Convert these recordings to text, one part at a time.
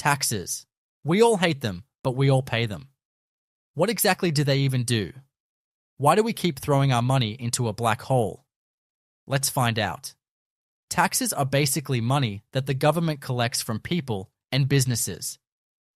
Taxes. We all hate them, but we all pay them. What exactly do they even do? Why do we keep throwing our money into a black hole? Let's find out. Taxes are basically money that the government collects from people and businesses.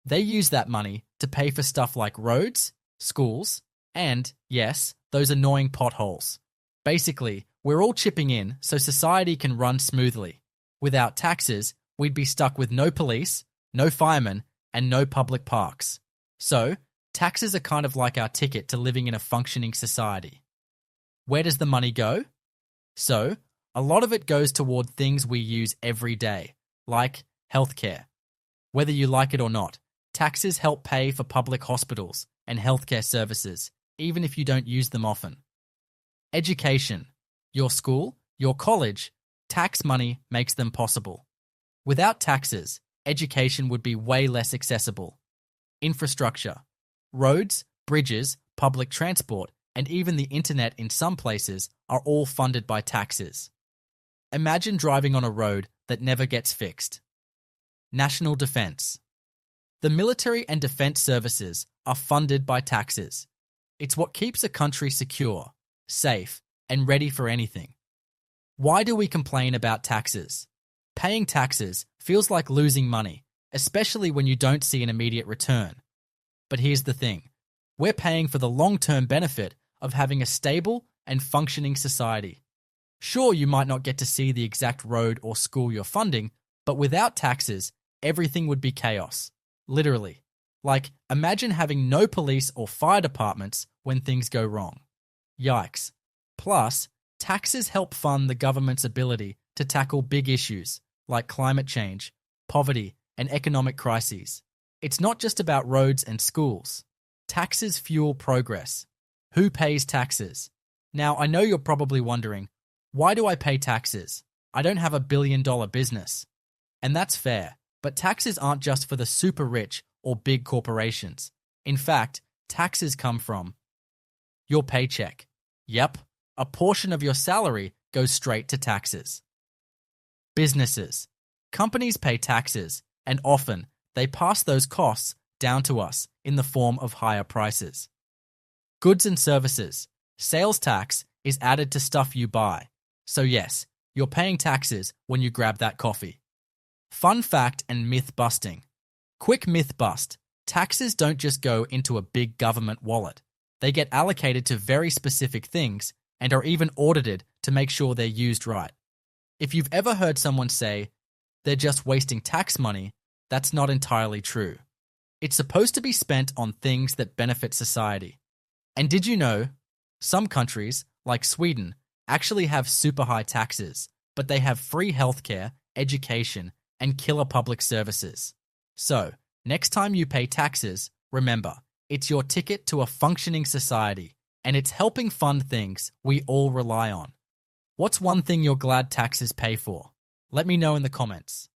They use that money to pay for stuff like roads, schools, and, yes, those annoying potholes. Basically, we're all chipping in so society can run smoothly. Without taxes, we'd be stuck with no police, no firemen, and no public parks. So, taxes are kind of like our ticket to living in a functioning society. Where does the money go? So, a lot of it goes toward things we use every day, like healthcare. Whether you like it or not, taxes help pay for public hospitals and healthcare services, even if you don't use them often. Education. Your school, your college, tax money makes them possible. Without taxes, education would be way less accessible. Infrastructure. Roads, bridges, public transport, and even the internet in some places are all funded by taxes. Imagine driving on a road that never gets fixed. National defense. The military and defense services are funded by taxes. It's what keeps a country secure, safe, and ready for anything. Why do we complain about taxes? Paying taxes feels like losing money, especially when you don't see an immediate return. But here's the thing. We're paying for the long-term benefit of having a stable and functioning society. Sure, you might not get to see the exact road or school you're funding, but without taxes, everything would be chaos. Literally. Like, imagine having no police or fire departments when things go wrong. Yikes. Plus, taxes help fund the government's ability to tackle big issues like climate change, poverty, and economic crises. It's not just about roads and schools. Taxes fuel progress. Who pays taxes? Now, I know you're probably wondering, why do I pay taxes? I don't have $1 billion business. And that's fair, but taxes aren't just for the super rich or big corporations. In fact, taxes come from your paycheck. Yep, a portion of your salary goes straight to taxes. Businesses. Companies pay taxes, and often they pass those costs down to us in the form of higher prices. Goods and services. Sales tax is added to stuff you buy. So yes, you're paying taxes when you grab that coffee. Fun fact and myth busting. Quick myth bust. Taxes don't just go into a big government wallet. They get allocated to very specific things and are even audited to make sure they're used right. If you've ever heard someone say, they're just wasting tax money, that's not entirely true. It's supposed to be spent on things that benefit society. And did you know, some countries, like Sweden, actually have super high taxes, but they have free healthcare, education, and killer public services. So, next time you pay taxes, remember, it's your ticket to a functioning society, and it's helping fund things we all rely on. What's one thing you're glad taxes pay for? Let me know in the comments.